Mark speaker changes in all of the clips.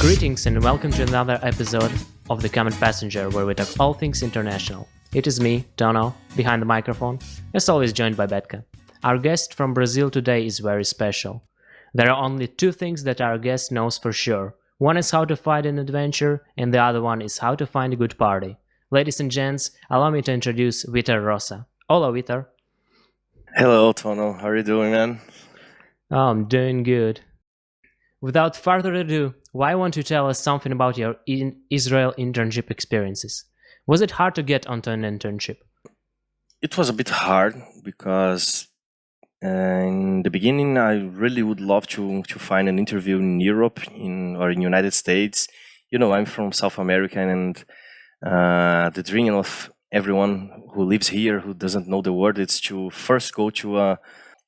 Speaker 1: Greetings and welcome to another episode of The Common Passenger, where we talk all things international. It is me, Tono, behind the microphone, as always joined by Betka. Our guest from Brazil today is very special. There are only two things that our guest knows for sure. One is how to fight an adventure, and the other one is how to find a good party. Ladies and gents, allow me to introduce Vitor Rosa. Hola, Vitor.
Speaker 2: Hello, Tono. How are you doing, man?
Speaker 1: Oh, I'm doing good. Without further ado, why won't you tell us something about your Israel internship experiences? Was it hard to get onto an internship?
Speaker 2: It was a bit hard because in the beginning, I really would love to find an interview in Europe or in United States. You know, I'm from South America, and the dream of everyone who lives here, who doesn't know the word, is to first go to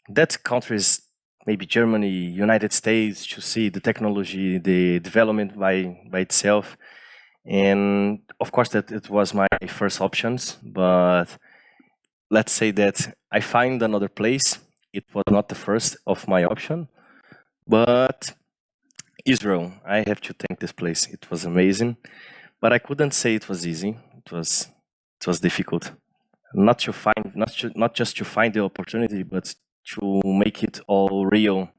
Speaker 2: that countries, maybe Germany, United States, to see the technology, the development by itself. And of course, that it was my first options, but let's say that I find another place. It was not the first of my option, but Israel, I have to thank this place. It was amazing, but I couldn't say it was easy. It was difficult. Not just to find the opportunity, but to make it all real,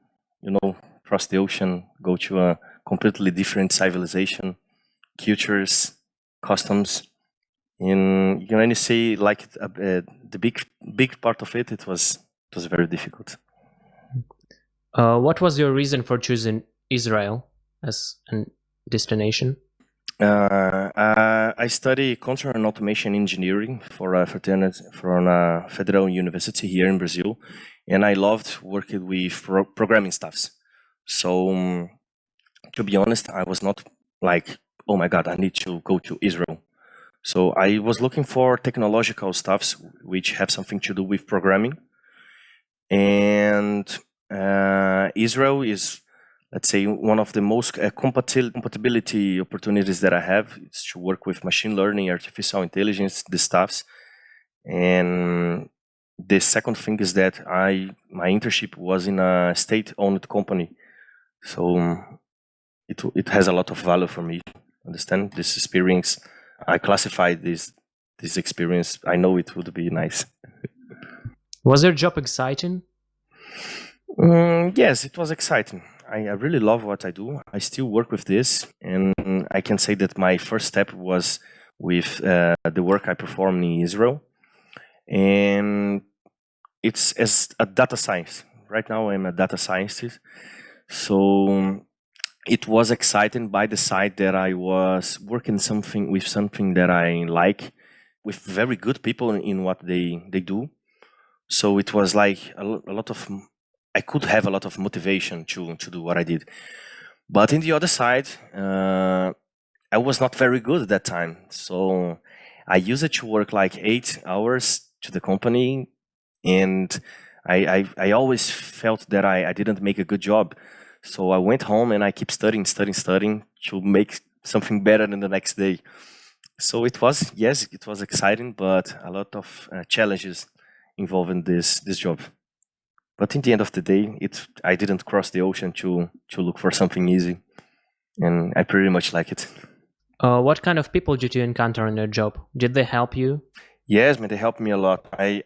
Speaker 2: cross the ocean, go to a completely different civilization, cultures, customs. And you can only say like the big part of it. It was very difficult.
Speaker 1: What was your reason for choosing Israel as a destination?
Speaker 2: I study control and automation engineering for a federal university here in Brazil, and I loved working with programming stuffs. So, to be honest, I was not like, oh my God, I need to go to Israel. So I was looking for technological stuffs which have something to do with programming, and Israel is, let's say, one of the most compatibility opportunities that I have is to work with machine learning, artificial intelligence, the stuffs. And the second thing is that my internship was in a state-owned company, so it has a lot of value for me. Understand this experience? I classified this experience. I know it would be nice.
Speaker 1: Was your job exciting?
Speaker 2: Yes, it was exciting. I really love what I do. I still work with this, and I can say that my first step was with the work I perform in Israel, and it's as a data science. Right now, I'm a data scientist, so it was exciting by the side that I was working with something that I like, with very good people in what they do. So it was like a lot of. I could have a lot of motivation to do what I did. But in the other side, I was not very good at that time. So I used it to work like 8 hours to the company, and I always felt that I didn't make a good job. So I went home and I keep studying to make something better than the next day. So it was exciting, but a lot of challenges involved in this job. But in the end of the day, I didn't cross the ocean to look for something easy, and I pretty much like it.
Speaker 1: What kind of people did you encounter in your job? Did they help you?
Speaker 2: Yes, man, they helped me a lot. I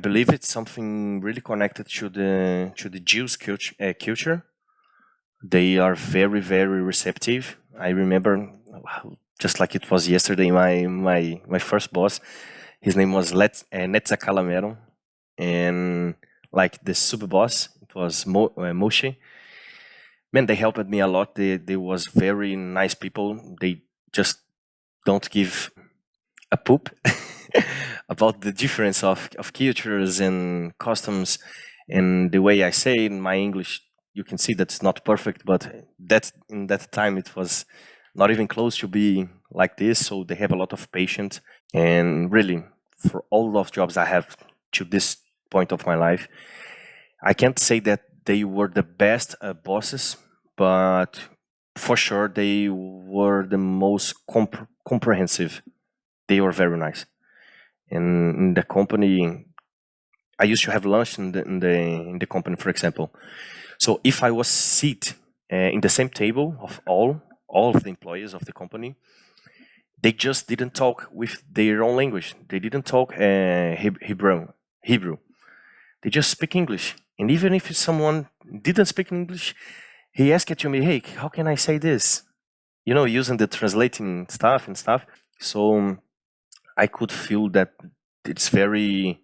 Speaker 2: believe it's something really connected to the Jews culture. They are very, very receptive. I remember, just like it was yesterday, my first boss, his name was Netza Calamero, and like the super boss, it was Moshe. Man, they helped me a lot. They was very nice people. They just don't give a poop about the difference of cultures and customs. And the way I say in my English, you can see that's not perfect, but in that time it was not even close to be like this. So they have a lot of patience, and really, for all of jobs I have to this point of my life, I can't say that they were the best bosses, but for sure they were the most comprehensive. They were very nice. And in the company, I used to have lunch in the company, for example. So if I was seated in the same table of all all of the employees of the company, they just didn't talk with their own language. They didn't talk Hebrew. They just speak English. And even if someone didn't speak English, he asked to me, "Hey, how can I say this?" Using the translating stuff and stuff. So I could feel that it's very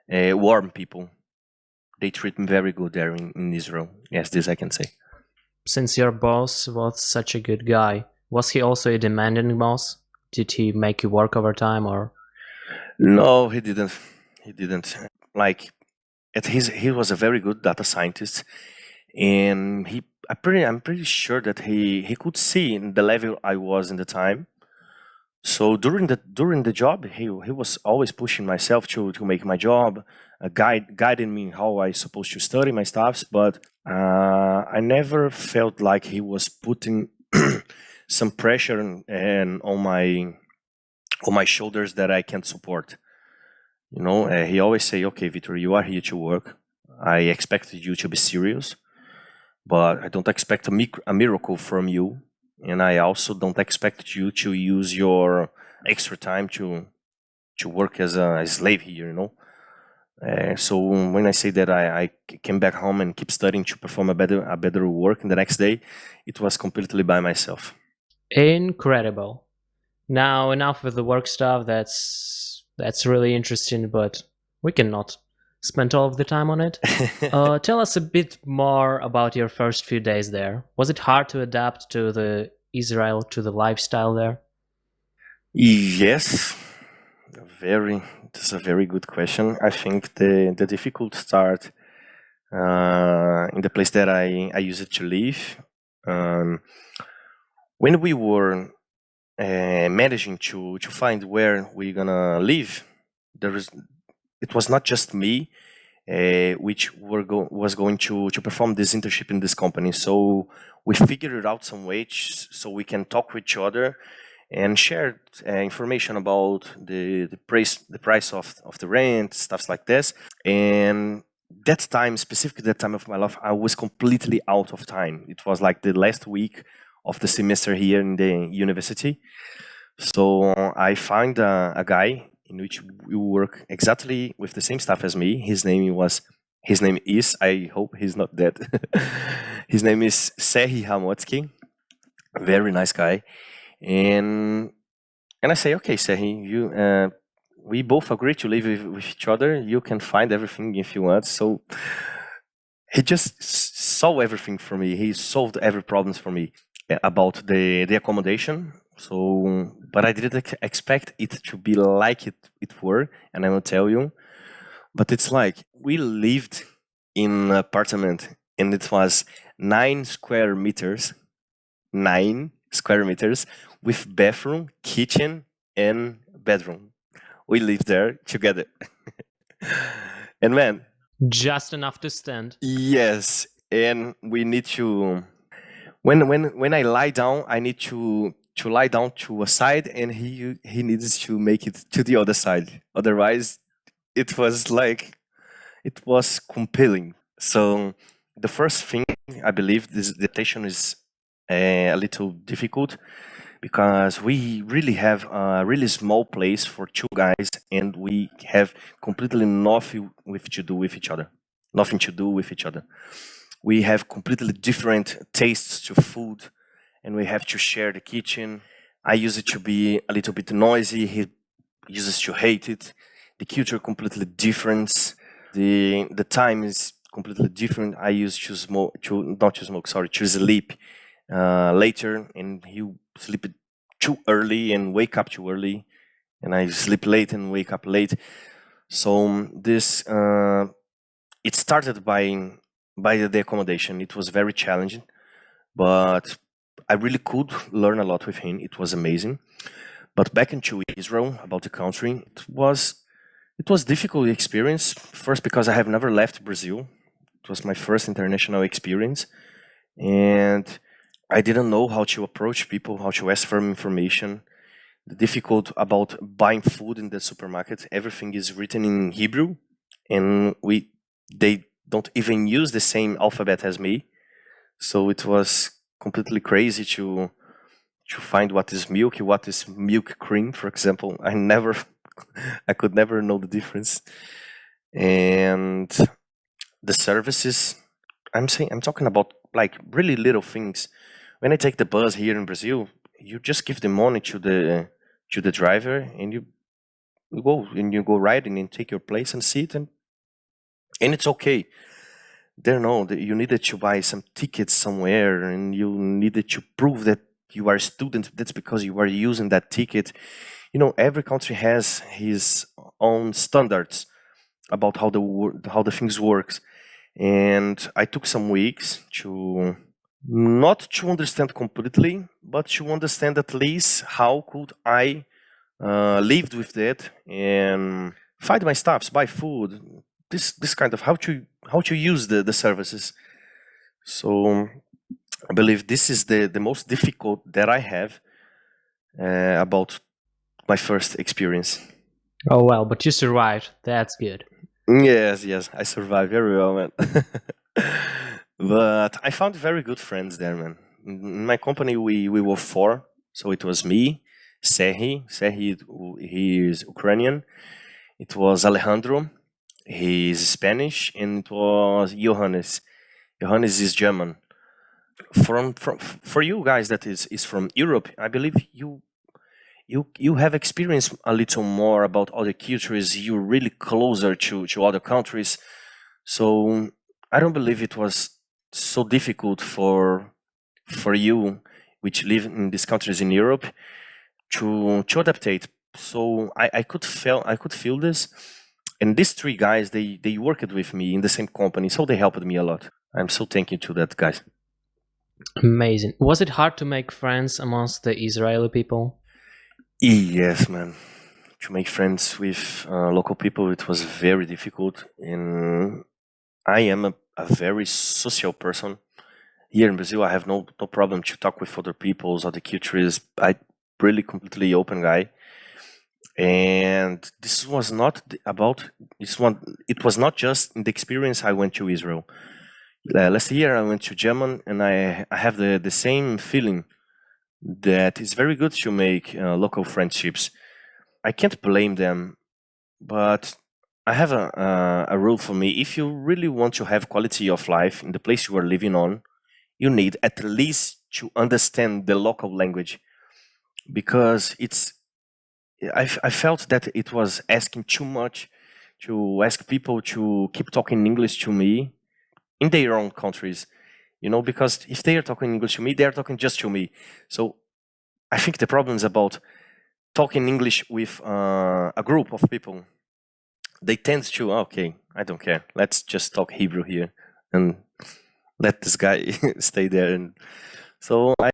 Speaker 2: warm people. They treat me very good there in Israel. Yes, this I can say.
Speaker 1: Since your boss was such a good guy, was he also a demanding boss? Did he make you work overtime or?
Speaker 2: No, he didn't. He didn't. Like, he was a very good data scientist, and I'm pretty sure that he could see in the level I was in the time. So during the job, he was always pushing myself to make my job, guiding me how I supposed to study my stuffs. But I never felt like he was putting some pressure and on my shoulders that I can't support. He always say, "Okay, Vitor, you are here to work. I expected you to be serious, but I don't expect a miracle from you. And I also don't expect you to use your extra time to work as a slave here, So when I say that I came back home and keep studying to perform a better work in the next day, it was completely by myself.
Speaker 1: Incredible. Now enough with the work stuff. That's really interesting, but we cannot spend all of the time on it. Tell us a bit more about your first few days there. Was it hard to adapt to the lifestyle there?
Speaker 2: Yes, that's a very good question. I think the difficult start in the place that I used to live. When we were managing to find where we're gonna live, it was not just me which was going to perform this internship in this company. So we figured out some ways so we can talk with each other and share information about the price of the rent, stuff like this. And specifically that time of my life, I was completely out of time. It was like the last week of the semester here in the university. So I find a guy in which we work exactly with the same stuff as me. His name is, I hope he's not dead. His name is Sehi Hamotsky. Very nice guy. And I say, "Okay, Sehi, we both agree to live with each other. You can find everything if you want." So he just saw everything for me. He solved every problems for me about the accommodation. So, but I didn't expect it to be like it were, and I will tell you. But it's like we lived in an apartment, and it was 9 square meters, 9 square meters with bathroom, kitchen, and bedroom. We lived there together, and man,
Speaker 1: Just enough to stand.
Speaker 2: yes, and we need to. When I lie down, I need to lie down to a side, and he needs to make it to the other side. Otherwise, it was compelling. So the first thing, I believe, this adaptation is a little difficult because we really have a really small place for two guys, and we have completely nothing to do with each other. Nothing to do with each other. We have completely different tastes to food, and we have to share the kitchen. I used it to be a little bit noisy. He uses to hate it. The culture completely different. The time is completely different. I used to sleep later, and he sleep too early and wake up too early, and I sleep late and wake up late. So this it started by the accommodation. It was very challenging, but I really could learn a lot with him. It was amazing. But back into Israel, about the country, it was difficult experience. First, because I have never left Brazil. It was my first international experience, and I didn't know how to approach people, how to ask for information. The difficult about buying food in the supermarket. Everything is written in Hebrew, and they don't even use the same alphabet as me. So it was completely crazy find what is milk cream, for example. I could never know the difference. And the services, I'm talking about like really little things. When I take the bus here in Brazil, you just give the money to the driver, and you go riding and take your place and sit, and it's okay. There, no, you needed to buy some tickets somewhere, and you needed to prove that you are a student. That's because you are using that ticket. Every country has his own standards about how the things works. And I took some weeks to not to understand completely, but to understand at least how could I lived with that and find my stuffs, buy food, this kind of how to use the services. So I believe this is the most difficult that I have about my first experience.
Speaker 1: Oh well, but you survived. That's good.
Speaker 2: Yes, I survived very well, man. But I found very good friends there, man. In my company, we were four, so it was me, Serhi. He is Ukrainian. It was Alejandro. He's Spanish, and it was Johannes. Johannes is German. For you guys that is from Europe, I believe you have experienced a little more about other cultures. You're really closer to other countries, so I don't believe it was so difficult for you, which live in these countries in Europe, to adaptate. So I could feel this, and these three guys they worked with me in the same company, so they helped me a lot. I'm so thankful to that, guys.
Speaker 1: Amazing. Was it hard to make friends amongst the Israeli people?
Speaker 2: Yes, man. To make friends with local people, it was very difficult. And I am a very social person. Here in Brazil, I have no problem to talk with other peoples, other cultures. I really completely open guy. And this was not about this one. It was not just in the experience I went to Israel. Last year I went to Germany, and I have the same feeling that it's very good to make local friendships. I can't blame them, but I have a rule for me. If you really want to have quality of life in the place you are living on, you need at least to understand the local language, because I felt that it was asking too much to ask people to keep talking English to me in their own countries, because if they are talking English to me, they are talking just to me. So I think the problem is about talking English with a group of people. They tend to, okay, I don't care. Let's just talk Hebrew here and let this guy stay there. And so I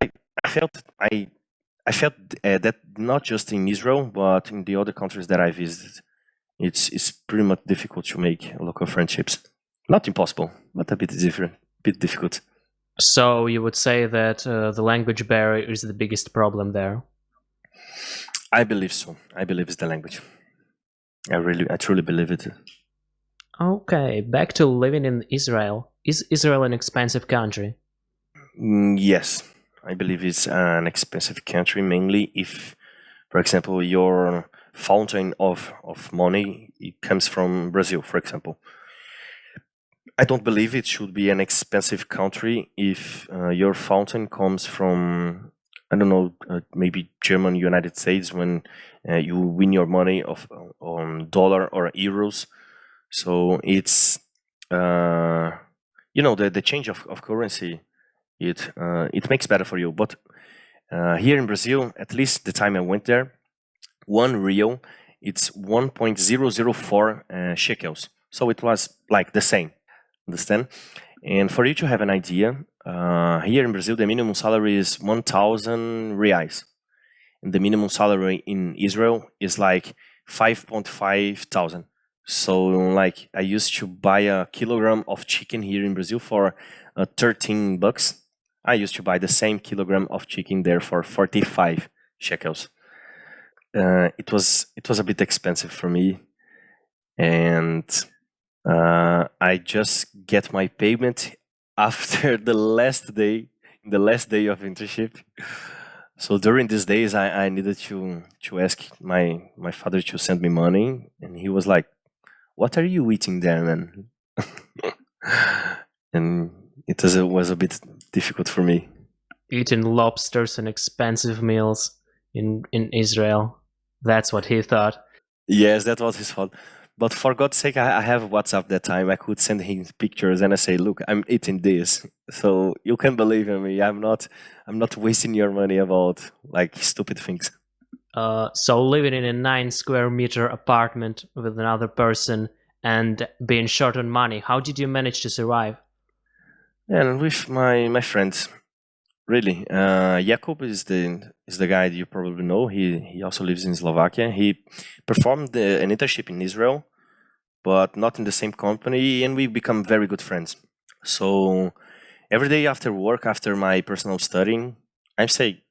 Speaker 2: felt that not just in Israel, but in the other countries that I visited, it's pretty much difficult to make local friendships. Not impossible, but a bit difficult.
Speaker 1: So you would say that the language barrier is the biggest problem there?
Speaker 2: I believe so. I believe it's the language. I truly believe it.
Speaker 1: Okay, back to living in Israel. Is Israel an expensive country?
Speaker 2: Yes, I believe it's an expensive country, mainly if, for example, your fountain of money it comes from Brazil, for example. I don't believe it should be an expensive country if your fountain comes from, I don't know, maybe Germany, United States, when you win your money on dollar or euros. So it's the change of currency. It makes better for you. But here in Brazil, at least the time I went there, 1 real it's 1.004 shekels. So it was like the same. Understand? And for you to have an idea, here in Brazil, the minimum salary is 1,000 reais. And the minimum salary in Israel is like 5.5 thousand. So like I used to buy a kilogram of chicken here in Brazil for $13. I used to buy the same kilogram of chicken there for 45 shekels. It was a bit expensive for me, and I just get my payment after the last day of internship. So during these days, I needed to ask my father to send me money, and he was like, "What are you eating there, man?" And was a bit difficult for me.
Speaker 1: Eating lobsters and expensive meals in Israel. That's what he thought.
Speaker 2: Yes, that was his fault. But for God's sake, I have WhatsApp that time. I could send him pictures and I say, "Look, I'm eating this." So you can believe in me. I'm not wasting your money about like stupid things.
Speaker 1: So living in a 9 square meter apartment with another person and being short on money, how did you manage to survive?
Speaker 2: And with my friends, really, Jakub is the guy you probably know. He also lives in Slovakia. He performed an internship in Israel, but not in the same company, and we become very good friends. So every day after work, after my personal studying, I say,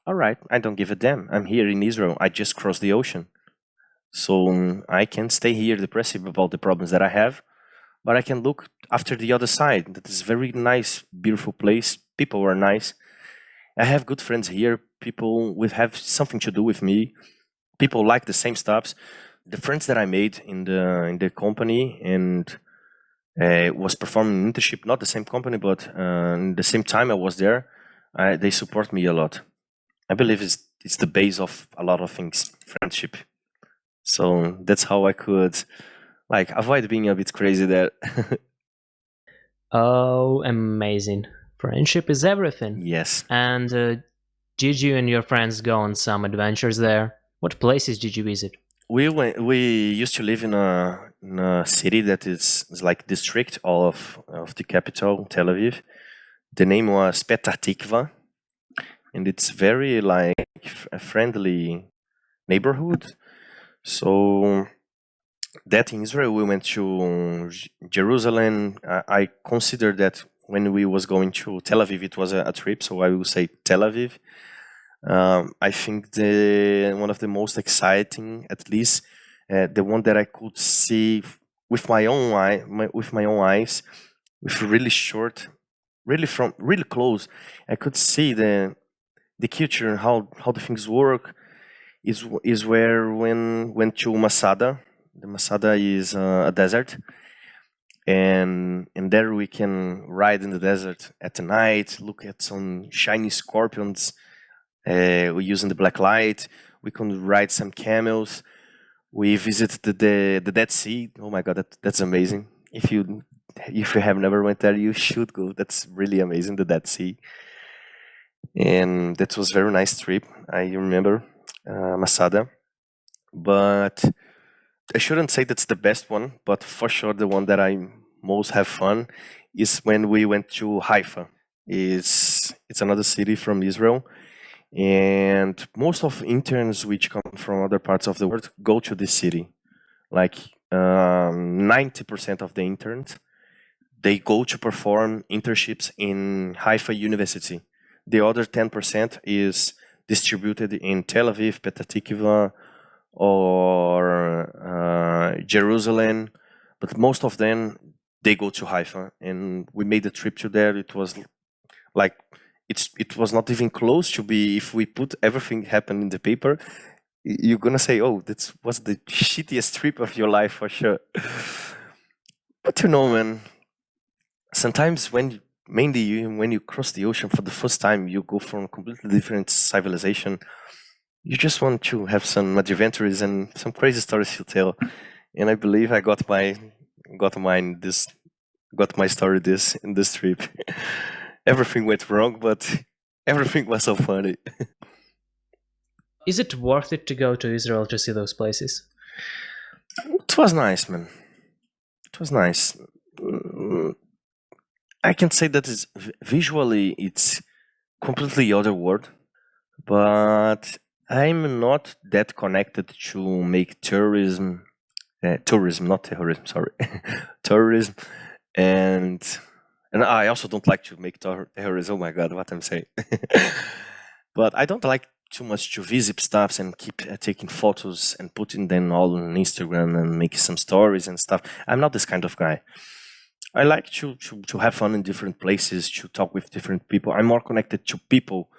Speaker 2: "All right, I don't give a damn. I'm here in Israel. I just crossed the ocean, so I can stay here depressive about the problems that I have, but I can look after the other side. That is very nice, beautiful place. People are nice. I have good friends here. People will have something to do with me. People like the same stuffs. The friends that I made in the company and was performing an internship, not the same company, but in the same time I was there. They support me a lot. I believe it's the base of a lot of things, friendship. So that's how I could like avoid being a bit crazy there.
Speaker 1: Oh, amazing. Friendship is everything.
Speaker 2: Yes.
Speaker 1: And did you and your friends go on some adventures there? What places did you visit?
Speaker 2: We used to live in a city that is like district of the capital, Tel Aviv. The name was Petah Tikva, and it's very like a friendly neighborhood. So that in Israel, we went to Jerusalem. I consider that when we was going to Tel Aviv, it was a trip. So I will say Tel Aviv. I think the one of the most exciting, at least the one that I could see with my own with my own eyes, with really short, really from really close. I could see the culture, how the things work. Is where when went to Masada. The Masada is a desert, and there we can ride in the desert at the night, look at some shiny scorpions. We using the black light. We can ride some camels. We visited the Dead Sea. Oh my God, that's amazing. If you have never went there, you should go. That's really amazing, the Dead Sea. And that was very nice trip. I remember Masada, but I shouldn't say that's the best one. But for sure, the one that I most have fun is when we went to Haifa. It's another city from Israel, and most of interns which come from other parts of the world go to this city. Like 90% of the interns, they go to perform internships in Haifa University. The other 10% is distributed in Tel Aviv, Petah Tikva, or Jerusalem, but most of them, they go to Haifa, and we made a trip to there. It was like it was not even close to be. If we put everything happened in the paper, you're gonna say, "Oh, that was the shittiest trip of your life for sure." But you know, man, sometimes when you cross the ocean for the first time, you go from a completely different civilization. You just want to have some adventures and some crazy stories to tell. And I believe I got my story this in this trip. Everything went wrong, but everything was so funny.
Speaker 1: Is it worth it to go to Israel to see those places?
Speaker 2: It was nice, man. It was nice. Mm, I can say that visually it's completely other world, but I'm not that connected to make tourism, not terrorism, sorry, tourism, and and I also don't like to make terrorism. Oh my God, what I'm saying. But I don't like too much to visit stuffs and keep taking photos and putting them all on Instagram and make some stories and stuff. I'm not this kind of guy. I like to have fun in different places, to talk with different people. I'm more connected to people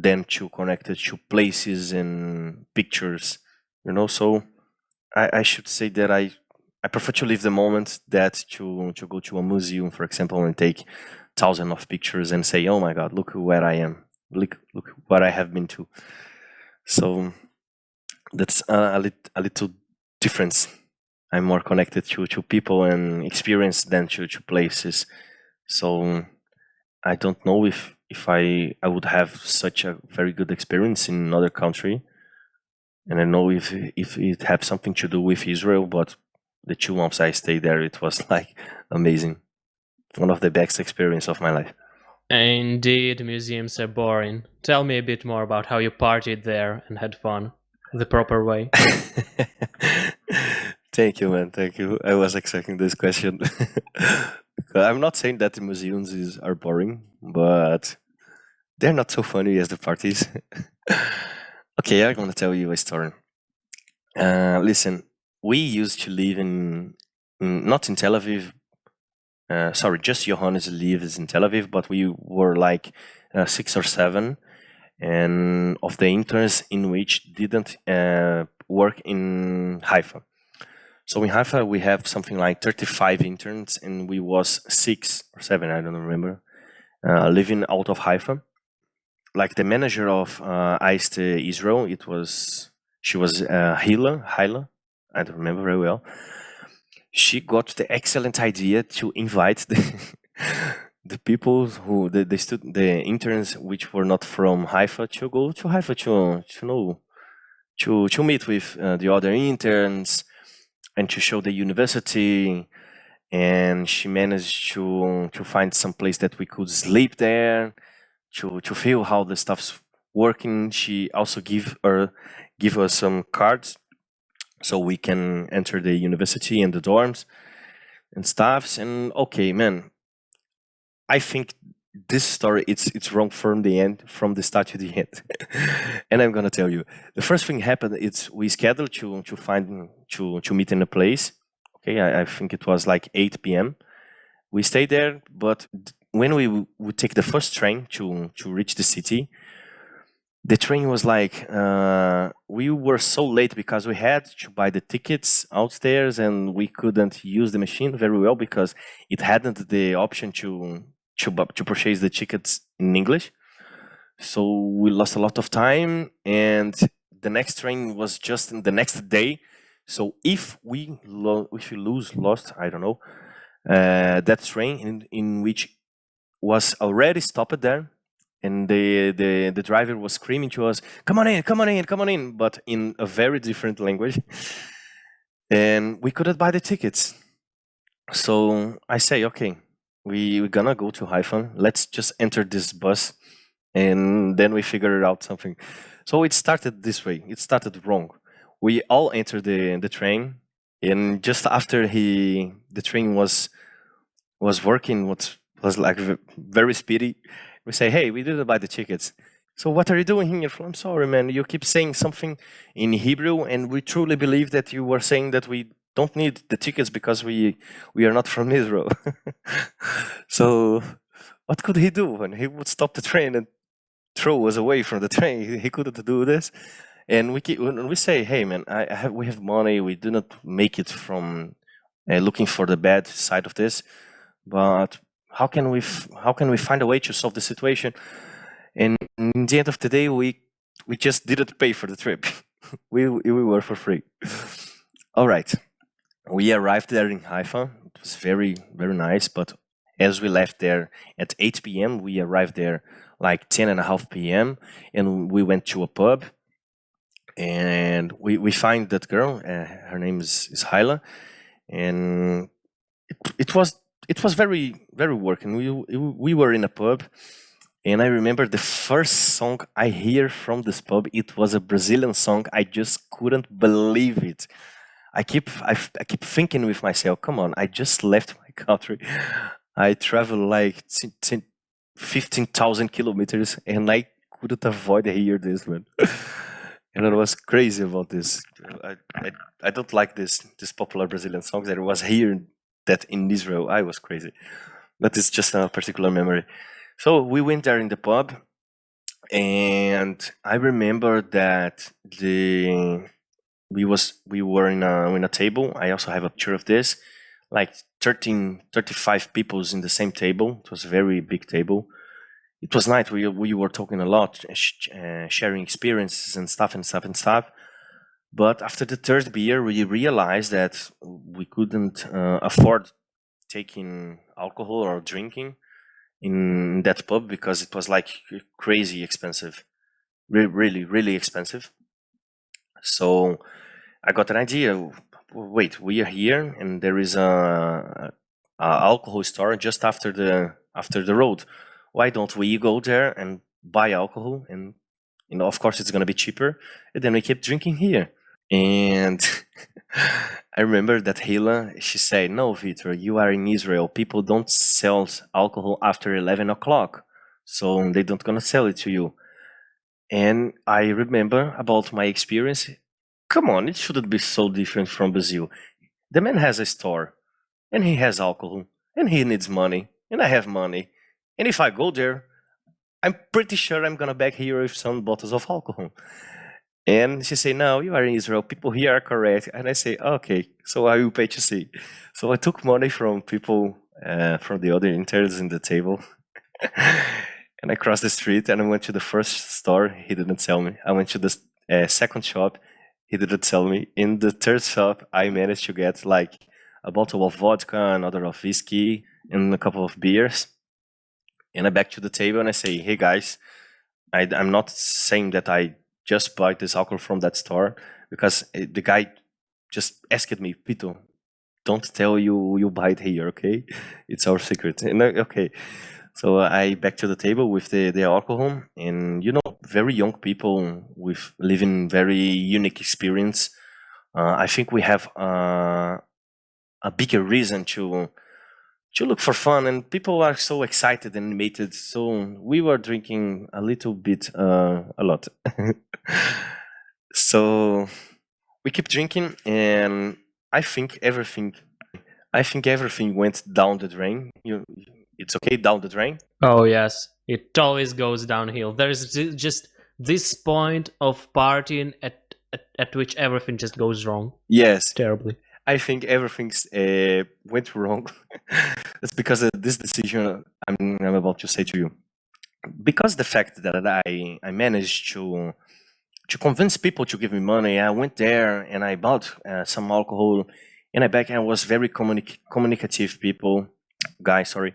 Speaker 2: than to connect it to places and pictures, so I should say that I prefer to live the moment that to go to a museum, for example, and take thousands of pictures and say, oh my god, look where I am, look what I have been to. So that's a little difference. I'm more connected to people and experience than to places. So I don't know if I would have such a very good experience in another country. And I know if it had something to do with Israel, but the 2 months I stayed there, it was like amazing. One of the best experience of my life.
Speaker 1: Indeed, museums are boring. Tell me a bit more about how you partied there and had fun the proper way.
Speaker 2: Thank you, man. Thank you. I was expecting this question. I'm not saying that the museums are boring, but they're not so funny as the parties. Okay, I'm gonna tell you a story. Listen, we used to live not in Tel Aviv. Sorry, just Johannes lives in Tel Aviv, but we were like 6 or 7, and of the interns in which didn't work in Haifa. So in Haifa we have something like 35 interns, and we was 6 or 7, I don't remember, living out of Haifa. Like the manager of Iced Israel, she was Hila, I don't remember very well. She got the excellent idea to invite the people the interns which were not from Haifa to go to Haifa to meet with the other interns and to show the university. And she managed to find some place that we could sleep there, to feel how the stuff's working. She also give us some cards so we can enter the university and the dorms and stuffs. And okay, man, I think this story it's wrong from the start to the end. And I'm gonna tell you, the first thing happened. It's we scheduled to meet in a place. Okay, I think it was like 8 p.m. We stayed there, but when we would take the first train to reach the city, the train was like we were so late because we had to buy the tickets outstairs, and we couldn't use the machine very well because it hadn't the option to purchase the tickets in English. So we lost a lot of time, and the next train was just the next day. So if we lost, I don't know, that train in which was already stopped there, and the driver was screaming to us, come on in, come on in, come on in, but in a very different language. And we couldn't buy the tickets. So I say, okay, we're gonna go to Haifa. Let's just enter this bus, and then we figure out something. So it started this way. It started wrong. We all entered the train, and just after the train was working, was like very speedy, we say, hey, we didn't buy the tickets. So what are you doing here? I'm sorry, man. You keep saying something in Hebrew, and we truly believe that you were saying that we don't need the tickets because we are not from Israel. So what could he do? And he would stop the train and throw us away from the train. He couldn't do this. And when we say, hey, man, we have money. We do not make it from looking for the bad side of this, but how can we find a way to solve the situation? And in the end of the day, we just didn't pay for the trip. we were for free. All right, we arrived there in Haifa. It was very, very nice, but as we left there at 8 p.m., we arrived there like 10:30 p.m. and we went to a pub, and we find that girl. Her name is Hyla, and it was very, very working. We were in a pub, and I remember the first song I hear from this pub. It was a Brazilian song. I just couldn't believe it. I keep thinking with myself, come on, I just left my country. I traveled like 15,000 kilometers, and I couldn't avoid hear this, man. And I was crazy about this. I don't like this popular Brazilian songs. I was hearing that in Israel. I was crazy. But it's just a particular memory. So we went there in the pub. And I remember that we were in a table. I also have a picture of this, like 35 people in the same table. It was a very big table. It was nice. We were talking a lot, sharing experiences and stuff and stuff and stuff. But after the third beer, we realized that we couldn't afford taking alcohol or drinking in that pub because it was like crazy expensive, really, really expensive. So I got an idea. Wait, we are here, and there is a alcohol store just after the road. Why don't we go there and buy alcohol? And of course, it's gonna be cheaper. And then we keep drinking here. And I remember that Hila, she said, "No, Vitor, you are in Israel. People don't sell alcohol after 11 o'clock, so they don't gonna sell it to you." And I remember about my experience. Come on, it shouldn't be so different from Brazil. The man has a store, and he has alcohol, and he needs money, and I have money. And if I go there, I'm pretty sure I'm gonna back here with some bottles of alcohol. And she say, "No, you are in Israel. People here are correct." And I say, "Okay, so I will pay to see." So I took money from people, from the other interns in the table, and I crossed the street and I went to the first store. He didn't sell me. I went to the second shop. He didn't sell me. In the third shop, I managed to get like a bottle of vodka, another of whiskey, and a couple of beers. And I back to the table and I say, "Hey guys, I'm not saying that I just bought this alcohol from that store because the guy just asked me, Pito, don't tell you buy it here, okay? It's our secret." And okay. So I back to the table with the alcohol, and very young people with living very unique experience. I think we have a bigger reason to look for fun, and people are so excited and animated. So we were drinking a little bit, a lot. So we keep drinking, and I think everything went down the drain. It's okay down the drain.
Speaker 1: Oh yes, it always goes downhill. There's just this point of partying at which everything just goes wrong
Speaker 2: Yes,
Speaker 1: terribly.
Speaker 2: I think everything went wrong. It's because of this decision I'm about to say to you. Because the fact that I managed to convince people to give me money, I went there and I bought some alcohol, and I was very communicative guy, sorry,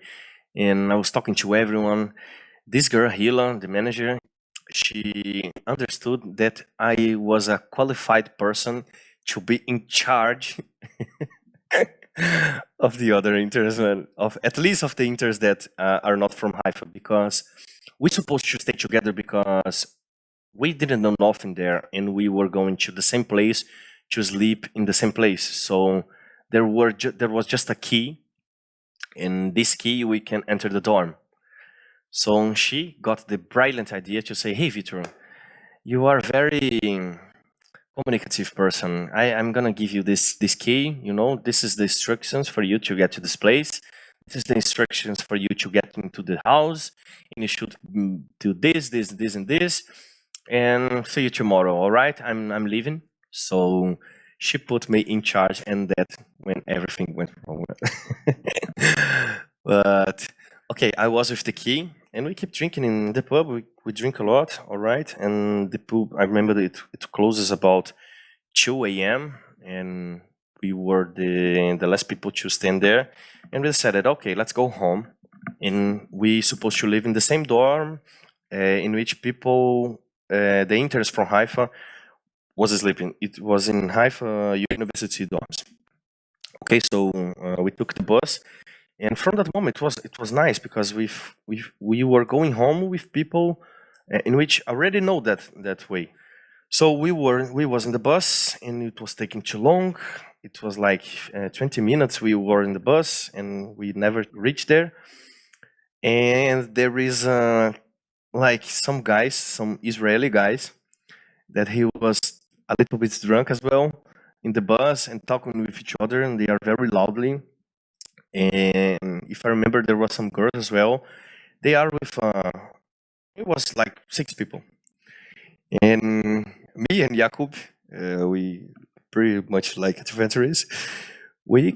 Speaker 2: and I was talking to everyone. This girl, Hila, the manager, she understood that I was a qualified person to be in charge of the other interns, of at least of the interns that are not from Haifa, because we're supposed to stay together because we didn't know nothing there, and we were going to the same place to sleep in the same place. So there was just a key, and this key we can enter the dorm. So she got the brilliant idea to say, "Hey, Vitor, you are very communicative person. I'm gonna give you this key. This is the instructions for you to get to this place. This is the instructions for you to get into the house, and you should do this, and this. And see you tomorrow. All right? I'm leaving." So she put me in charge, and that when everything went wrong. But okay, I was with the key, and we keep drinking in the pub. We drink a lot, all right. And the pub, I remember that it closes about 2 a.m. and we were the last people to stand there, and we decided, okay, let's go home. And we supposed to live in the same dorm in which people, the interns from Haifa, was sleeping. It was in Haifa University dorms. Okay, so we took the bus, and from that moment it was nice because we were going home with people in which already know that way. So we was in the bus, and it was taking too long. It was like 20 minutes we were in the bus, and we never reached there. And there is like some Israeli guys, that he was a little bit drunk as well in the bus and talking with each other, and they are very loudly. And if I remember, there was some girls as well. They are with it was like 6 people, and me and Jakub, we pretty much like adventurers. We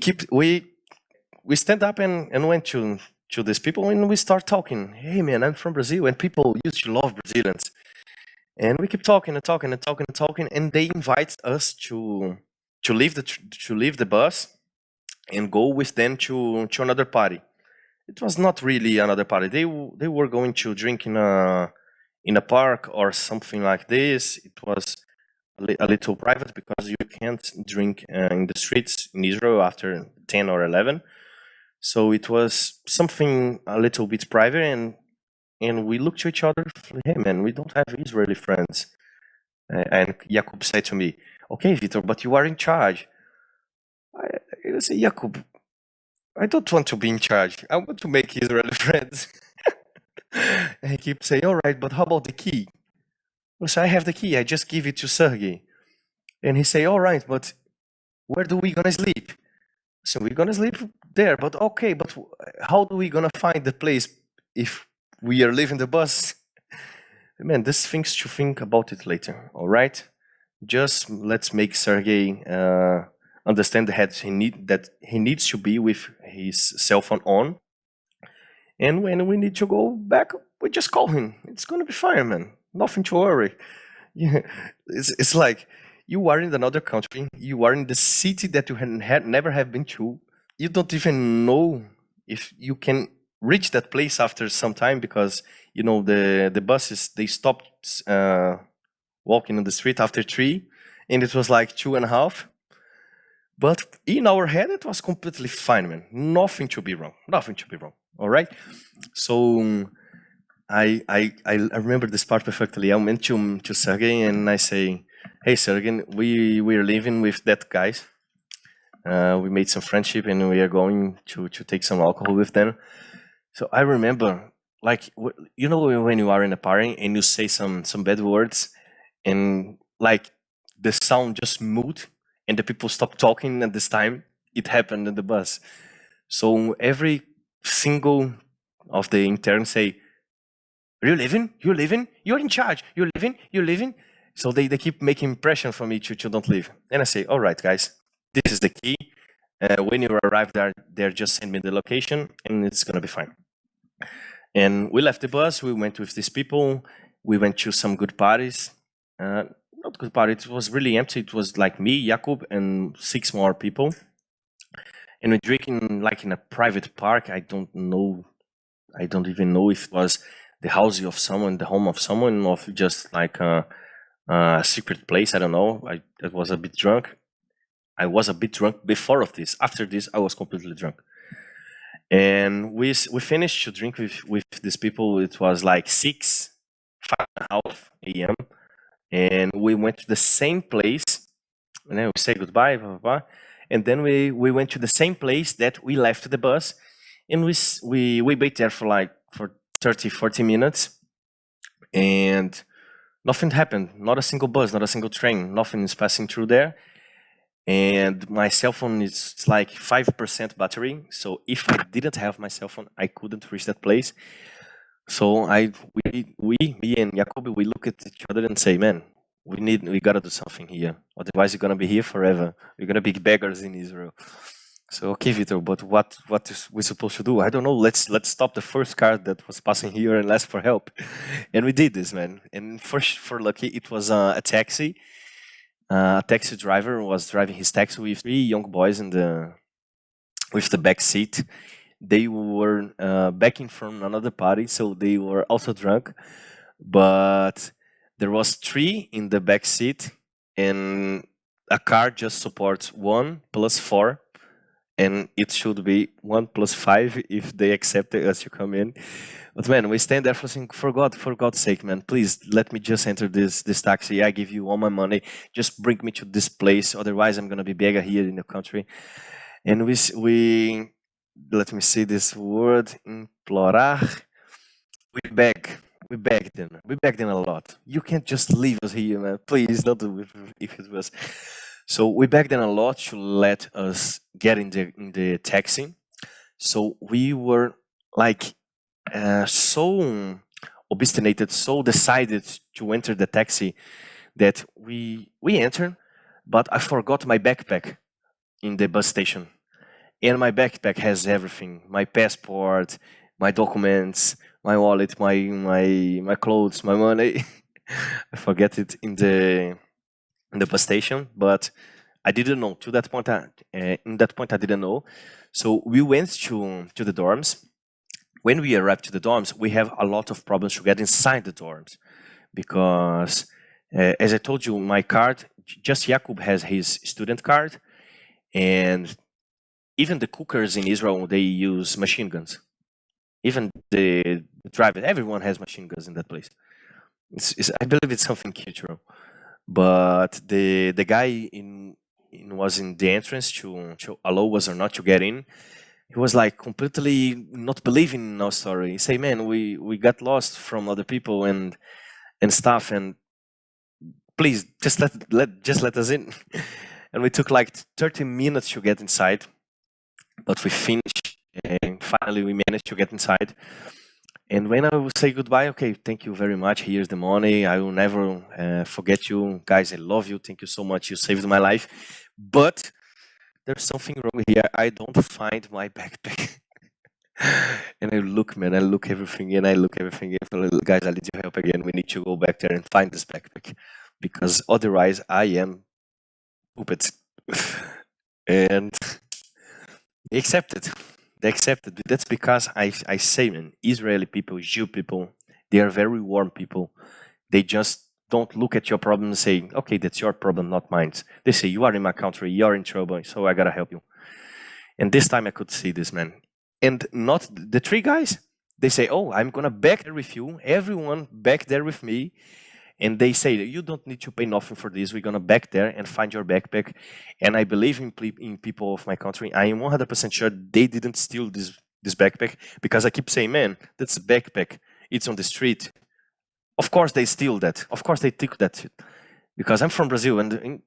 Speaker 2: stand up and went to these people and we start talking. Hey man, I'm from Brazil, and people used to love Brazilians. And we keep talking and talking and talking and talking, and they invite us to leave the bus and go with them to another party. It was not really another party. They were going to drink in a park or something like this. It was a little private because you can't drink in the streets in Israel after 10 or 11. So it was something a little bit private, and we looked to each other. Hey man, we don't have Israeli friends. And Jakub said to me, "Okay, Vitor, but you are in charge." I say, Jakub, I don't want to be in charge. I want to make Israeli friends. And he keeps saying, "All right, but how about the key?" I say, "I have the key. I just give it to Sergey." And he say, "All right, but where do we gonna sleep?" So we're gonna sleep there, but okay, but how do we gonna find the place if we are leaving the bus? Man, this things to think about it later. All right, just let's make Sergey understand that he needs to be with his cell phone on, and when we need to go back, we just call him. It's gonna be fine, man. Nothing to worry. Yeah, it's like you are in another country. You are in the city that you had never have been to. You don't even know if you can reach that place after some time, because the buses, they stopped walking on the street after 3, and it was like 2.5. But in our head, it was completely fine, man. Nothing to be wrong. Nothing to be wrong. All right. So I remember this part perfectly. I went to Sergey and I say, "Hey Sergey, we're living with that guys. We made some friendship and we are going to take some alcohol with them." So I remember, like, when you are in a party and you say some bad words, and like the sound just moved and the people stopped talking at this time. It happened in the bus. So every single of the interns say, "Are you leaving? You're leaving? You're in charge. You're leaving? You're leaving?" So they keep making impression for me to don't leave. And I say, "All right, guys, this is the key. When you arrive there, just send me the location and it's going to be fine." And we left the bus. We went with these people. We went to some good parties. Not good party. It was really empty. It was like me, Jakub, and 6 more people. And we drinking like in a private park. I don't know. I don't even know if it was the house of someone, the home of someone, or just like a secret place. I don't know. I was a bit drunk. I was a bit drunk before of this. After this, I was completely drunk. And we finished to drink with these people. It was like 5:30 a.m. And we went to the same place. And then we say goodbye, blah, blah, blah. And then we went to the same place that we left the bus. And we wait there for 30, 40 minutes. And nothing happened. Not a single bus, not a single train. Nothing is passing through there. And my cell phone is like 5% battery. So if I didn't have my cell phone, I couldn't reach that place. So me and Jacob, we look at each other and say, "Man, we gotta do something here. Otherwise, we're gonna be here forever. We're gonna be beggars in Israel." So okay, Vitor, but what is we supposed to do? I don't know. Let's stop the first car that was passing here and ask for help. And we did this, man. And for lucky, it was a taxi. A taxi driver was driving his taxi with 3 young boys with the back seat. They were backing from another party, so they were also drunk. But there was 3 in the back seat, and a car just supports 1 plus 4, and it should be 1 plus 5 if they accept us to come in. But man, we stand there saying, for God's sake, man, please let me just enter this taxi. I give you all my money. Just bring me to this place. Otherwise, I'm gonna be beggar here in the country. And we let me see this word, implorar. We begged them. We begged them a lot. You can't just leave us here, man. Please don't do it if it was. So we begged them a lot to let us get in the taxi. So we were like so obstinated, so decided to enter the taxi that we entered, but I forgot my backpack in the bus station. And my backpack has everything: my passport, my documents, my wallet, my clothes, my money. I forget it in the bus station, but I didn't know. To that point, in that point, I didn't know. So we went to the dorms. When we arrived to the dorms, we have a lot of problems to get inside the dorms because, as I told you, my card, just Jakub has his student card, and even the cookers in Israel, they use machine guns. Even the driver, everyone has machine guns in that place. I believe it's something cultural. But the guy was in the entrance to allow us or not to get in. He was like completely not believing in our story. He say, "Man, we got lost from other people and stuff, and please just let us in." And we took like 30 minutes to get inside, but we finished, and finally we managed to get inside. And when I will say goodbye, okay, thank you very much. Here's the money. I will never forget you. Guys, I love you. Thank you so much. You saved my life. But there's something wrong here. I don't find my backpack. And I look, man, I look everything and I look everything. Guys, I need your help again. We need to go back there and find this backpack. Because otherwise I am pooped. And they accepted. They accepted. That's because I say, man, Israeli people, Jew people, they are very warm people. They just don't look at your problem and say, okay, that's your problem, not mine. They say, you are in my country, you are in trouble, so I gotta help you. And this time I could see this, man. And not the three guys, they say, oh, I'm gonna back there with you, everyone back there with me. And they say, you don't need to pay nothing for this. We're going to back there and find your backpack. And I believe in people of my country. I am 100% sure they didn't steal this backpack, because I keep saying, man, that's a backpack. It's on the street. Of course they steal that. Of course they took that shit. Because I'm from Brazil, and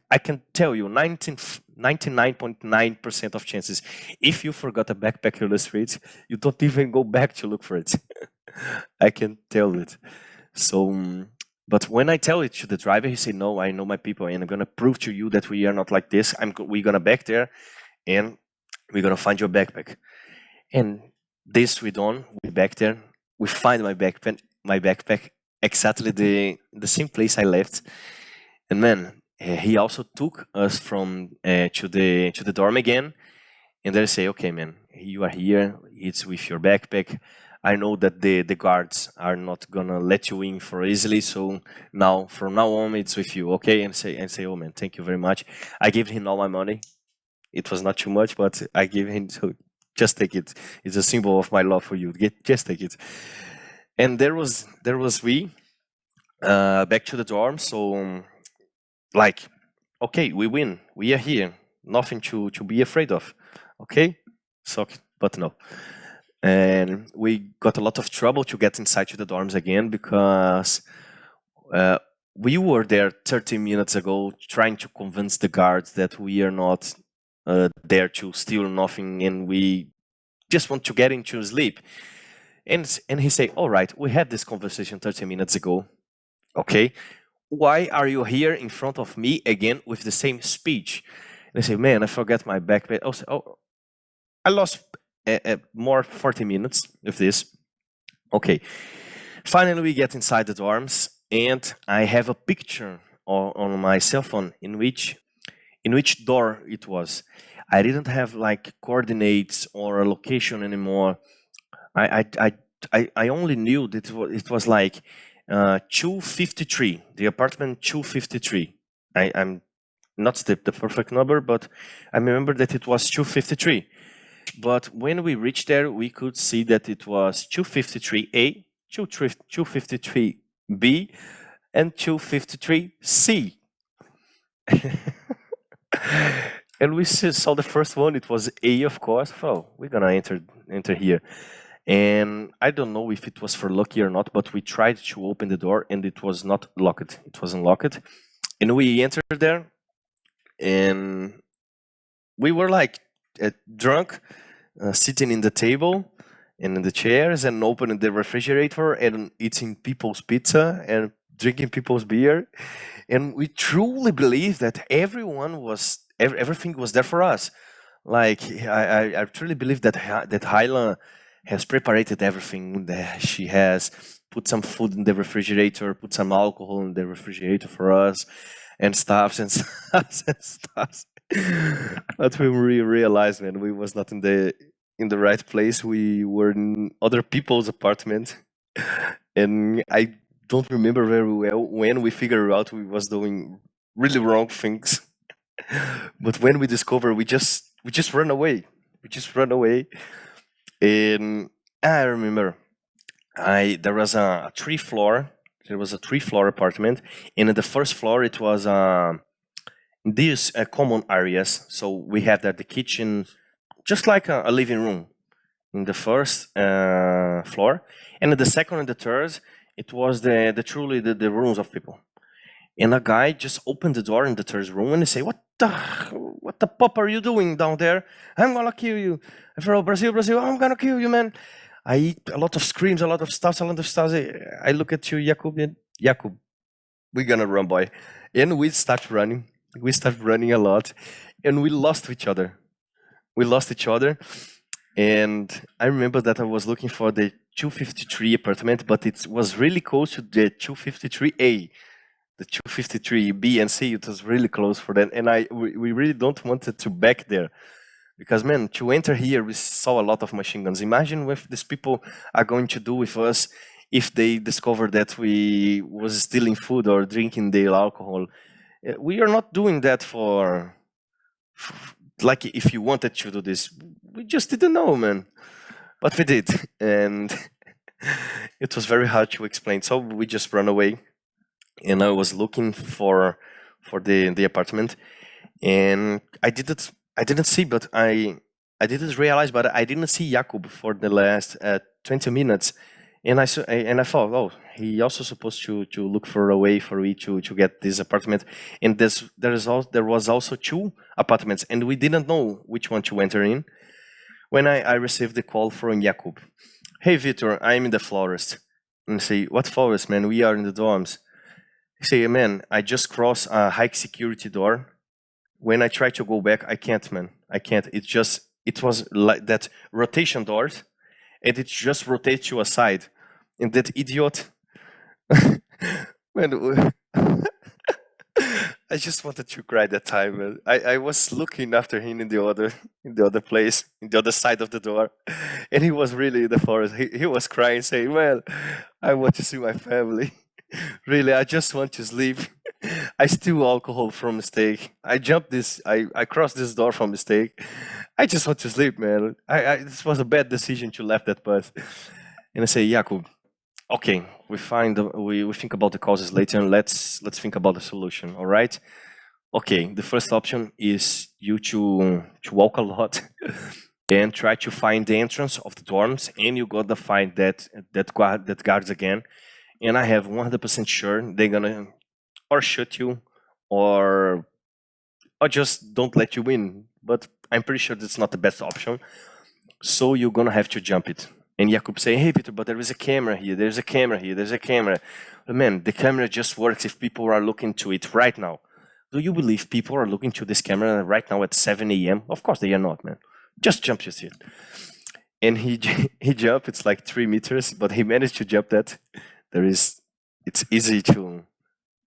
Speaker 2: I can tell you 99.9% of chances, if you forgot a backpack on the street, you don't even go back to look for it. I can tell it. So... but when I tell it to the driver, he said, no, I know my people, and I'm going to prove to you that we are not like this. We're going to back there, and we're going to find your backpack. And this we done. We back there. We find my backpack exactly the same place I left. And man, he also took us from to the dorm again. And they say, okay, man, you are here. It's with your backpack. I know that the guards are not gonna let you in for easily, so from now on it's with you, okay? And say, oh man, thank you very much. I gave him all my money. It was not too much, but I gave him, so just take it. It's a symbol of my love for you. Just take it. And there was we back to the dorm. So like, okay, we win. We are here. Nothing to be afraid of. Okay, so but no. And we got a lot of trouble to get inside to the dorms again, because we were there 30 minutes ago trying to convince the guards that we are not there to steal nothing, and we just want to get into sleep. And he say, all right, we had this conversation 30 minutes ago. Okay, why are you here in front of me again with the same speech? And I say, man, I forgot my backpack. I lost more 40 minutes with this. Okay, finally we get inside the dorms, and I have a picture on my cell phone in which door it was. I didn't have like coordinates or a location anymore. I only knew that it was like 253, the apartment 253. I'm not the perfect number, but I remember that it was 253. But when we reached there, we could see that it was 253A, 253B, and 253C. And we saw the first one. It was A, of course. Oh, we're gonna enter here. And I don't know if it was for lucky or not, but we tried to open the door, and it was not locked. It wasn't locked. And we entered there, and we were like drunk, sitting in the table, and in the chairs, and opening the refrigerator and eating people's pizza and drinking people's beer. And we truly believe that everything was there for us. Like I truly believe that that Hyla has prepared everything. That she has put some food in the refrigerator, put some alcohol in the refrigerator for us, and stuffs and stuffs and stuffs. But we realized, man, we was not in the right place. We were in other people's apartment, and I don't remember very well when we figured out we was doing really wrong things. But when we discover, we just run away. We just run away, and I remember there was a three floor. There was a three-floor apartment, and in the first floor it was these common areas. So we have the kitchen, just like a living room, in the first floor, and in the second and the third, it was truly the rooms of people. And a guy just opened the door in the third room and he say, "What the pop are you doing down there? I'm gonna kill you! From Brazil, Brazil, I'm gonna kill you, man!" I eat a lot of screams, a lot of stuff, a lot of stuff. I look at you, Jakub, and Jakub, we're gonna run, boy. And we start running. We start running a lot, and we lost each other. We lost each other, and I remember that I was looking for the 253 apartment, but it was really close to the 253A. The 253B and C, it was really close for that, and we really don't wanted to back there, because man, to enter here, we saw a lot of machine guns. Imagine what these people are going to do with us if they discover that we was stealing food or drinking their alcohol. We are not doing that for like if you wanted to do this. We just didn't know, man, but we did, and it was very hard to explain. So we just run away. And I was looking for the apartment, and I didn't see, but I didn't realize, but I didn't see Jakub for the last 20 minutes, and I thought, oh, he also supposed to look for a way for me to get this apartment, and there was also two apartments, and we didn't know which one to enter in. When I received the call from Jakub, "Hey Vitor, I'm in the forest," and I say, "What forest, man? We are in the dorms." I say, "Man, I just crossed a high security door. When I try to go back, I can't, man. I can't. It was like that rotation doors, and it just rotates you aside. And that idiot, man, I just wanted to cry that time, man. I was looking after him in the other place, in the other side of the door, and he was really in the forest. He was crying, saying, "Man, I want to see my family." Really, I just want to sleep. I steal alcohol from mistake. I crossed this door from mistake. I just want to sleep, man. This was a bad decision to left that bus. And I say, "Jakub, okay, we think about the causes later, and let's think about the solution. All right? Okay, the first option is you to walk a lot and try to find the entrance of the dorms, and you gotta find that guards again. And I have 100% sure they're gonna or shoot you or just don't let you in. But I'm pretty sure that's not the best option. So you're gonna have to jump it." And Jakub say, "Hey Vitor, but there is a camera here. There's a camera here. There's a camera." But man, the camera just works if people are looking to it right now. Do you believe people are looking to this camera right now at 7 a.m.? Of course they are not, man. Just jump your seat. And he jumped. It's like 3 meters, but he managed to jump that. It's easy to,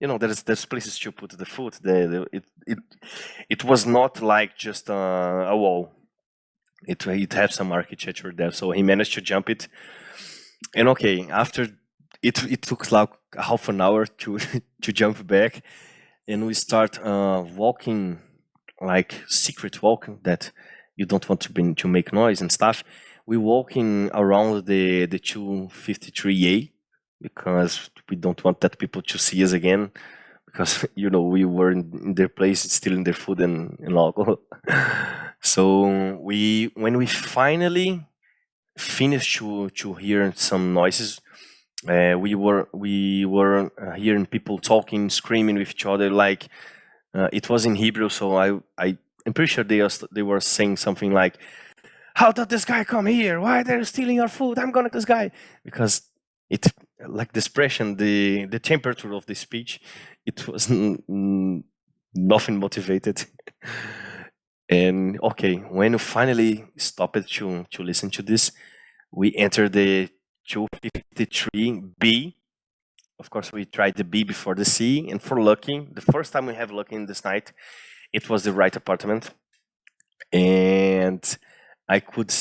Speaker 2: there's places to put the foot. It was not like just a wall. It had some architecture there, so he managed to jump it. And okay, after it took like half an hour to jump back, and we start walking, like secret walking that you don't want to make noise and stuff. We walking around the 253A. Because we don't want that people to see us again, because we were in their place, stealing their food and alcohol. So when we finally finished to hear some noises, we were hearing people talking, screaming with each other, like it was in Hebrew. So I'm pretty sure they were saying something like, how did this guy come here? Why they're stealing our food? I'm gonna this guy because it like the expression, the temperature of the speech, it was nothing motivated. And okay, when we finally stopped to listen to this, we entered the 253B. Of course, we tried the B before the C, and for lucky, the first time we have lucky in this night, it was the right apartment, and I could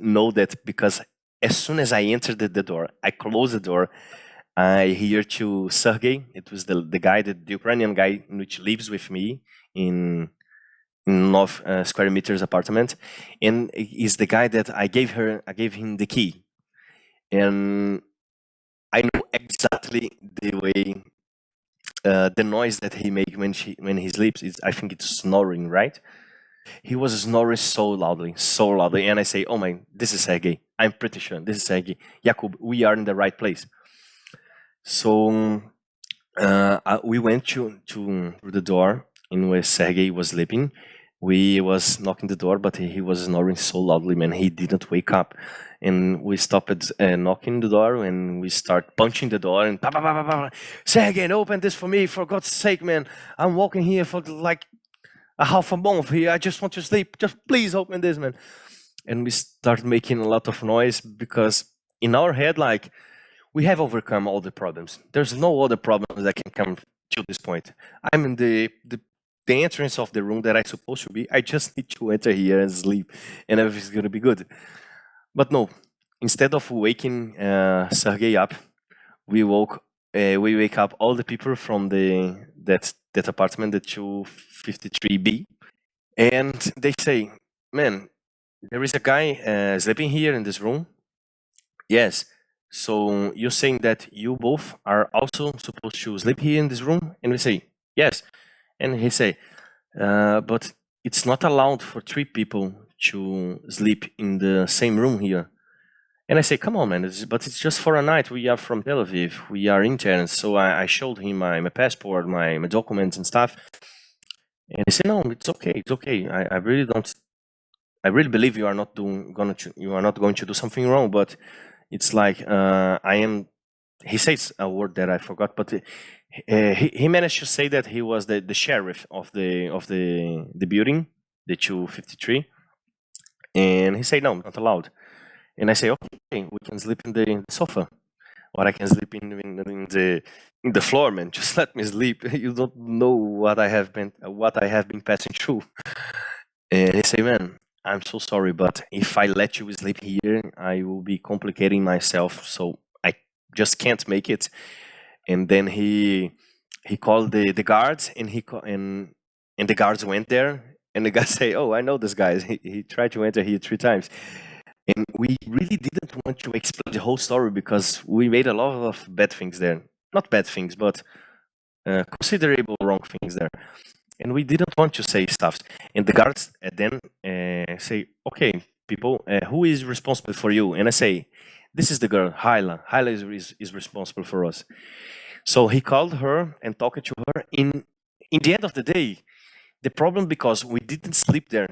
Speaker 2: know that because as soon as I entered the door, I closed the door. I hear to Sergey. It was the guy, the Ukrainian guy, which lives with me in 9 square meters apartment, and is the guy that I gave him the key, and I know exactly the way, the noise that he makes when he sleeps. I think it's snoring, right? He was snoring so loudly, and I say, "Oh my, this is Sergey. I'm pretty sure this is Sergey. Jakub, we are in the right place." So we went to the door in where Sergey was sleeping. We was knocking the door, but he was snoring so loudly, man. He didn't wake up, and we stopped knocking the door, and we start punching the door and Sergey, open this for me, for God's sake, man. I'm walking here for like a half a month here. I just want to sleep. Just please open this, man. And we start making a lot of noise because in our head, like, we have overcome all the problems. There's no other problem that can come to this point. I'm in the entrance of the room that I'm supposed to be. I just need to enter here and sleep, and everything's gonna be good. But no, instead of waking Sergey up, we wake up all the people from that apartment, the 253B, and they say, "Man, there is a guy sleeping here in this room." Yes. So you're saying that you both are also supposed to sleep here in this room? And we say, yes. And he say, but it's not allowed for 3 people to sleep in the same room here. And I say, come on, man, but it's just for a night. We are from Tel Aviv. We are interns. So I showed him my passport, my documents and stuff. And he said, no, it's okay. It's okay. I really don't. I really believe you are not going to do something wrong, but it's like he says a word that I forgot, but he managed to say that he was the sheriff of the building, the 253, and he said no, not allowed. And I say, okay, we can sleep in the sofa, or I can sleep in the floor, man. Just let me sleep. You don't know what I have been passing through. And he say, man, I'm so sorry, but if I let you sleep here, I will be complicating myself, so I just can't make it. And then he called the guards, and and the guards went there, and the guys say, oh, I know this guy. He tried to enter here 3 times. And we really didn't want to explain the whole story because we made a lot of bad things there. Not bad things, but considerable wrong things there. And we didn't want to say stuff. And the guards then say, okay, people, who is responsible for you? And I say, this is the girl, Haila. Haila is responsible for us. So he called her and talked to her. In the end of the day, the problem, because we didn't sleep there,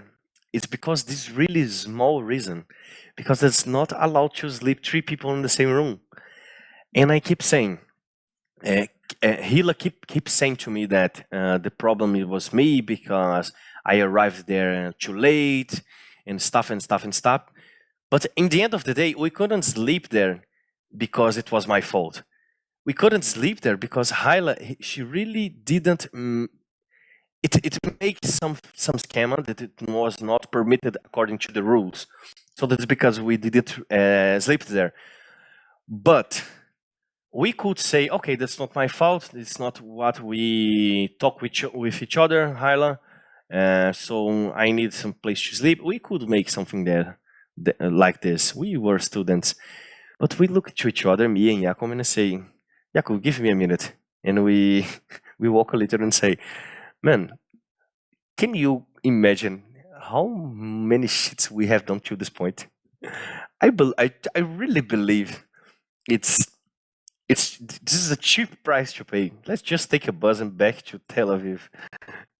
Speaker 2: is because this really small reason. Because it's not allowed to sleep 3 people in the same room. And I keep saying, Hila keeps saying to me that the problem it was me because I arrived there too late and stuff. But in the end of the day, we couldn't sleep there because it was my fault. We couldn't sleep there because Hila, she really didn't. It makes some scammer that it was not permitted according to the rules. So that's because we didn't sleep there. But we could say, okay, that's not my fault. It's not what we talk with each other, Hyla. So I need some place to sleep. We could make something there like this. We were students. But we look to each other, me and Jakub, and say, Jakub, give me a minute. And we walk a little and say, man, can you imagine how many shits we have done to this point? I really believe this is a cheap price to pay. Let's just take a bus and back to Tel Aviv,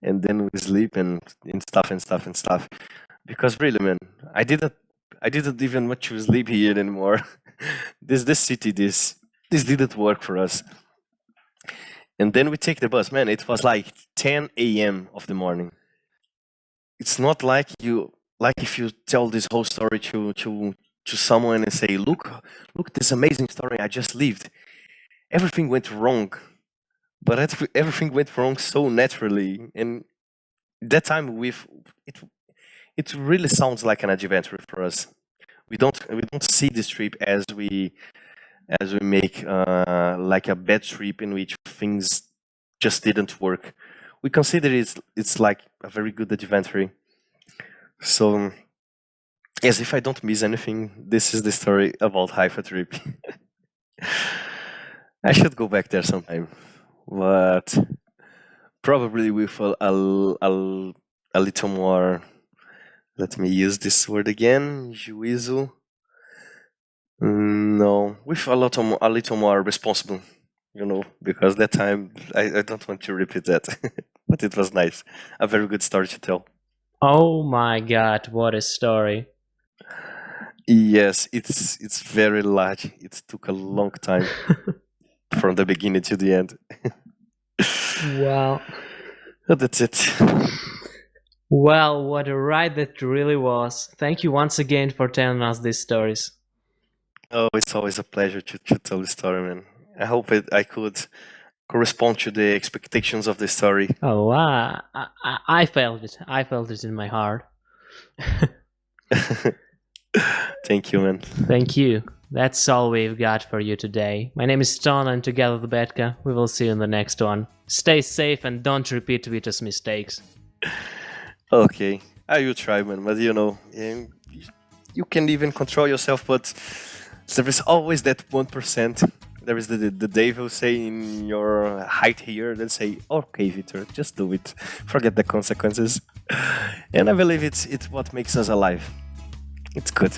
Speaker 2: and then we sleep and stuff. Because really, man, I didn't even want to sleep here anymore. This city, this didn't work for us. And then we take the bus, man. It was like 10 a.m. of the morning. It's not like if you tell this whole story to someone and say, look, this amazing story I just lived. Everything went wrong, but everything went wrong so naturally. And that time it really sounds like an adventure for us. We don't see this trip as we make like a bad trip in which things just didn't work. We consider it's like a very good adventure. So yes, if I don't miss anything, this is the story about Haifa trip. I should go back there sometime, but probably with a little more. Let me use this word again, juízo. No, with a little more responsible, because that time I don't want to repeat that, but it was nice, a very good story to tell.
Speaker 1: Oh my god, what a story.
Speaker 2: Yes, it's very large. It took a long time from the beginning to the end.
Speaker 1: Wow.
Speaker 2: But that's it.
Speaker 1: Well, what a ride that really was. Thank you once again for telling us these stories.
Speaker 2: Oh, it's always a pleasure to tell the story, man. I hope I could correspond to the expectations of the story.
Speaker 1: Oh, wow. I felt it. I felt it in my heart.
Speaker 2: Thank you, man.
Speaker 1: Thank you. That's all we've got for you today. My name is Ton, and together with Betka, we will see you in the next one. Stay safe and don't repeat Vito's mistakes.
Speaker 2: Okay, I will try, man. But you can even control yourself, but there is always that 1%. There is the devil saying your height here, then say, okay, Vitor, just do it. Forget the consequences. And I believe it's what makes us alive. It's good.